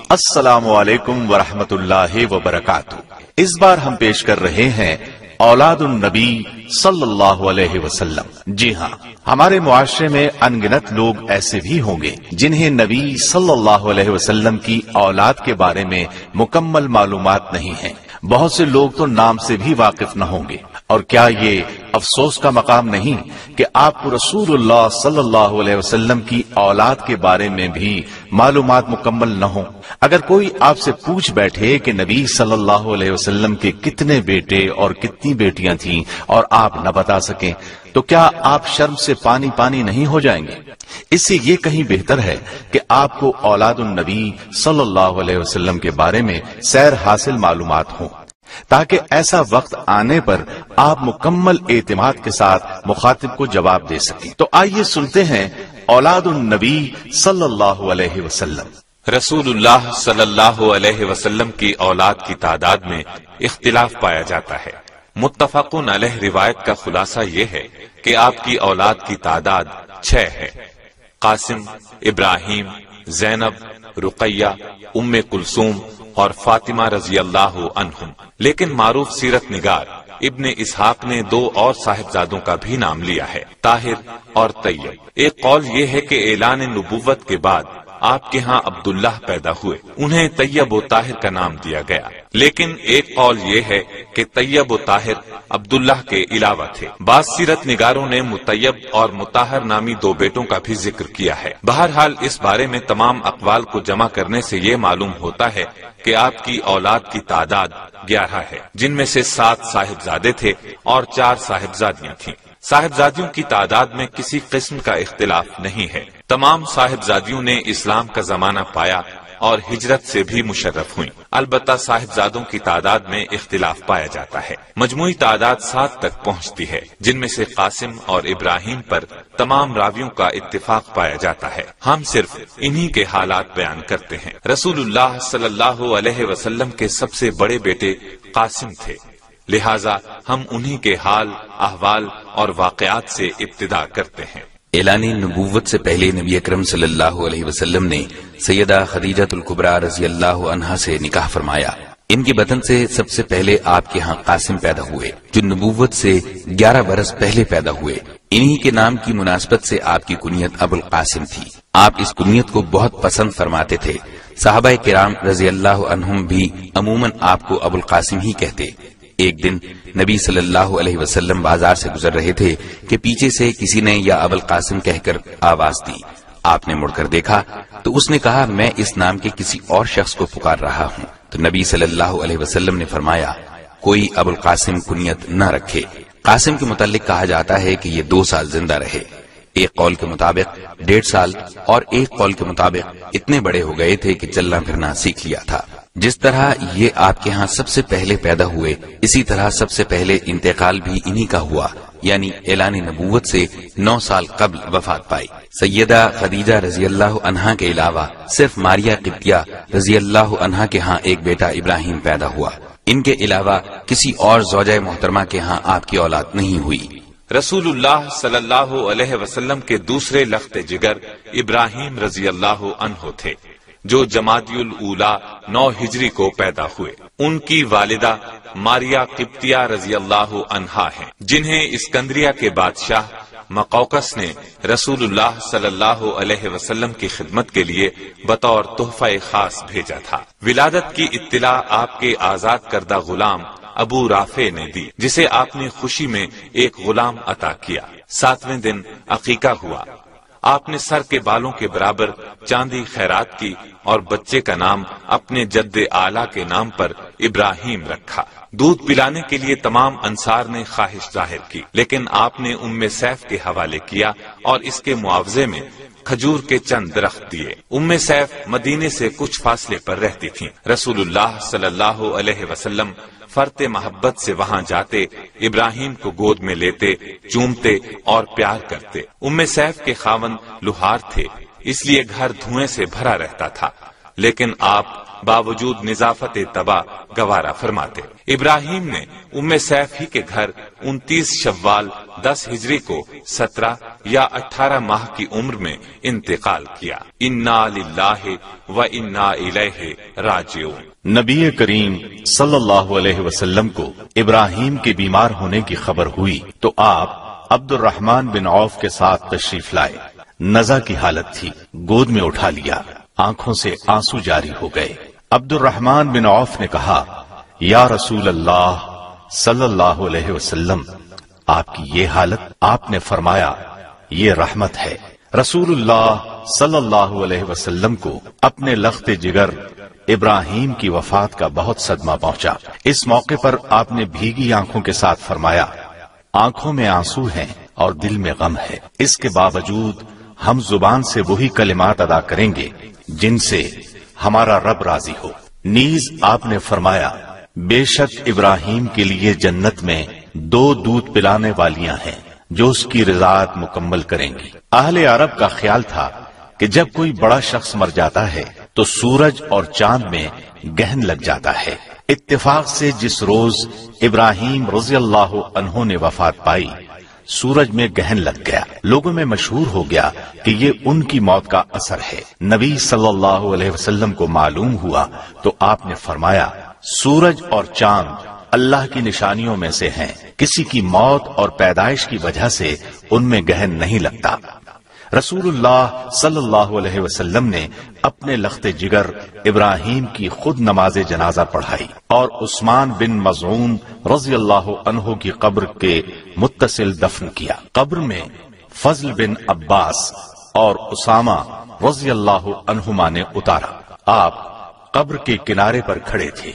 السلام علیکم ورحمۃ اللہ وبرکاتہ۔ اس بار ہم پیش کر رہے ہیں اولاد النبی صلی اللہ علیہ وسلم۔ جی ہاں، ہمارے معاشرے میں ان گنت لوگ ایسے بھی ہوں گے جنہیں نبی صلی اللہ علیہ وسلم کی اولاد کے بارے میں مکمل معلومات نہیں ہیں۔ بہت سے لوگ تو نام سے بھی واقف نہ ہوں گے۔ اور کیا یہ افسوس کا مقام نہیں کہ آپ کو رسول اللہ صلی اللہ علیہ وسلم کی اولاد کے بارے میں بھی معلومات مکمل نہ ہوں؟ اگر کوئی آپ سے پوچھ بیٹھے کہ نبی صلی اللہ علیہ وسلم کے کتنے بیٹے اور کتنی بیٹیاں تھیں اور آپ نہ بتا سکیں تو کیا آپ شرم سے پانی پانی نہیں ہو جائیں گے؟ اس سے یہ کہیں بہتر ہے کہ آپ کو اولاد النبی صلی اللہ علیہ وسلم کے بارے میں سیر حاصل معلومات ہوں، تاکہ ایسا وقت آنے پر آپ مکمل اعتماد کے ساتھ مخاطب کو جواب دے سکیں۔ تو آئیے سنتے ہیں اولاد النبی صلی اللہ علیہ وسلم۔ رسول اللہ صلی اللہ علیہ وسلم کی اولاد کی تعداد میں اختلاف پایا جاتا ہے۔ متفقون علیہ روایت کا خلاصہ یہ ہے کہ آپ کی اولاد کی تعداد 6 ہے۔ قاسم، ابراہیم، زینب، رقیہ، ام کلثوم اور فاطمہ رضی اللہ عنہم۔ لیکن معروف سیرت نگار ابن اسحاق نے 2 اور صاحبزادوں کا بھی نام لیا ہے، طاہر اور طیب۔ ایک قول یہ ہے کہ اعلان نبوت کے بعد آپ کے ہاں عبداللہ پیدا ہوئے، انہیں طیب و طاہر کا نام دیا گیا۔ لیکن ایک قول یہ ہے کہ طیب و طاہر عبداللہ کے علاوہ تھے۔ بعض سیرت نگاروں نے مطیب اور مطہر نامی 2 بیٹوں کا بھی ذکر کیا ہے۔ بہرحال اس بارے میں تمام اقوال کو جمع کرنے سے یہ معلوم ہوتا ہے کہ آپ کی اولاد کی تعداد 11 ہے، جن میں سے 7 صاحبزادے تھے اور 4 صاحبزادیاں تھیں۔ صاحبزادیوں کی تعداد میں کسی قسم کا اختلاف نہیں ہے۔ تمام صاحبزادیوں نے اسلام کا زمانہ پایا اور ہجرت سے بھی مشرف ہوئیں۔ البتہ صاحبزادوں کی تعداد میں اختلاف پایا جاتا ہے۔ مجموعی تعداد 7 تک پہنچتی ہے، جن میں سے قاسم اور ابراہیم پر تمام راویوں کا اتفاق پایا جاتا ہے۔ ہم صرف انہی کے حالات بیان کرتے ہیں۔ رسول اللہ صلی اللہ علیہ وسلم کے سب سے بڑے بیٹے قاسم تھے، لہٰذا ہم انہی کے حال، احوال اور واقعات سے ابتدا کرتے ہیں۔ اعلان نبوت سے پہلے نبی اکرم صلی اللہ علیہ وسلم نے سیدہ خدیجہ الکبریٰ رضی اللہ عنہا سے نکاح فرمایا۔ ان کے بطن سے سب سے پہلے آپ کے ہاں قاسم پیدا ہوئے، جو نبوت سے 11 برس پہلے پیدا ہوئے۔ انہی کے نام کی مناسبت سے آپ کی کنیت ابو القاسم تھی۔ آپ اس کنیت کو بہت پسند فرماتے تھے۔ صحابہ کرام رضی اللہ عنہم بھی عموماً آپ کو ابو القاسم ہی کہتے۔ ایک دن نبی صلی اللہ علیہ وسلم بازار سے گزر رہے تھے کہ پیچھے سے کسی نے یا ابو القاسم کہہ کر آواز دی۔ آپ نے مڑ کر دیکھا تو اس نے کہا، میں اس نام کے کسی اور شخص کو پکار رہا ہوں۔ تو نبی صلی اللہ علیہ وسلم نے فرمایا، کوئی ابو القاسم کنیت نہ رکھے۔ قاسم کے متعلق کہا جاتا ہے کہ یہ 2 سال زندہ رہے۔ ایک قول کے مطابق 1.5 سال اور ایک قول کے مطابق اتنے بڑے ہو گئے تھے کہ چلنا پھرنا سیکھ لیا تھا۔ جس طرح یہ آپ کے ہاں سب سے پہلے پیدا ہوئے، اسی طرح سب سے پہلے انتقال بھی انہی کا ہوا، یعنی اعلان نبوت سے 9 سال قبل وفات پائی۔ سیدہ خدیجہ رضی اللہ عنہا کے علاوہ صرف ماریہ قبطیہ رضی اللہ عنہا کے ہاں ایک بیٹا ابراہیم پیدا ہوا۔ ان کے علاوہ کسی اور زوجہ محترمہ کے ہاں آپ کی اولاد نہیں ہوئی۔ رسول اللہ صلی اللہ علیہ وسلم کے دوسرے لخت جگر ابراہیم رضی اللہ عنہ تھے، جو جمادی الاولی 9 ہجری کو پیدا ہوئے۔ ان کی والدہ ماریہ قبطیہ رضی اللہ عنہا ہیں، جنہیں اسکندریہ کے بادشاہ مقوقس نے رسول اللہ صلی اللہ علیہ وسلم کی خدمت کے لیے بطور تحفہ خاص بھیجا تھا۔ ولادت کی اطلاع آپ کے آزاد کردہ غلام ابو رافع نے دی، جسے آپ نے خوشی میں ایک غلام عطا کیا۔ 7ویں دن عقیقہ ہوا۔ آپ نے سر کے بالوں کے برابر چاندی خیرات کی اور بچے کا نام اپنے جد اعلیٰ کے نام پر ابراہیم رکھا۔ دودھ پلانے کے لیے تمام انصار نے خواہش ظاہر کی، لیکن آپ نے ام سیف کے حوالے کیا اور اس کے معاوضے میں کھجور کے چند درخت دیے۔ ام سیف مدینے سے کچھ فاصلے پر رہتی تھیں۔ رسول اللہ صلی اللہ علیہ وسلم فرط محبت سے وہاں جاتے، ابراہیم کو گود میں لیتے، چومتے اور پیار کرتے۔ ام سیف کے خاوند لوہار تھے، اس لیے گھر دھوئیں سے بھرا رہتا تھا۔ لیکن آپ باوجود نظافت طبع گوارا فرماتے۔ ابراہیم نے ام سیف ہی کے گھر 29 شوال 10 ہجری کو 17 یا 18 ماہ کی عمر میں انتقال کیا۔ انا للہ و انا الیہ راجعون۔ نبی کریم صلی اللہ علیہ وسلم کو ابراہیم کے بیمار ہونے کی خبر ہوئی تو آپ عبد الرحمن بن عوف کے ساتھ تشریف لائے۔ نزع کی حالت تھی، گود میں اٹھا لیا، آنکھوں سے آنسو جاری ہو گئے۔ عبد الرحمن بن عوف نے کہا، یا رسول اللہ صلی اللہ علیہ وسلم، آپ کی یہ حالت؟ آپ نے فرمایا، یہ رحمت ہے۔ رسول اللہ صلی اللہ علیہ وسلم کو اپنے لخت جگر ابراہیم کی وفات کا بہت صدمہ پہنچا۔ اس موقع پر آپ نے بھیگی آنکھوں کے ساتھ فرمایا، آنکھوں میں آنسو ہیں اور دل میں غم ہے، اس کے باوجود ہم زبان سے وہی کلمات ادا کریں گے جن سے ہمارا رب راضی ہو۔ نیز آپ نے فرمایا، بے شک ابراہیم کے لیے جنت میں 2 دودھ پلانے والیاں ہیں جو اس کی رضاعت مکمل کریں گی۔ اہل عرب کا خیال تھا کہ جب کوئی بڑا شخص مر جاتا ہے تو سورج اور چاند میں گہن لگ جاتا ہے۔ اتفاق سے جس روز ابراہیم رضی اللہ عنہ نے وفات پائی، سورج میں گہن لگ گیا۔ لوگوں میں مشہور ہو گیا کہ یہ ان کی موت کا اثر ہے۔ نبی صلی اللہ علیہ وسلم کو معلوم ہوا تو آپ نے فرمایا، سورج اور چاند اللہ کی نشانیوں میں سے ہیں، کسی کی موت اور پیدائش کی وجہ سے ان میں گہن نہیں لگتا۔ رسول اللہ صلی اللہ علیہ وسلم نے اپنے لخت جگر ابراہیم کی خود نماز جنازہ پڑھائی اور عثمان بن مظعون رضی اللہ عنہ کی قبر کے متصل دفن کیا۔ قبر میں فضل بن عباس اور اسامہ رضی اللہ عنہما نے اتارا۔ آپ قبر کے کنارے پر کھڑے تھے۔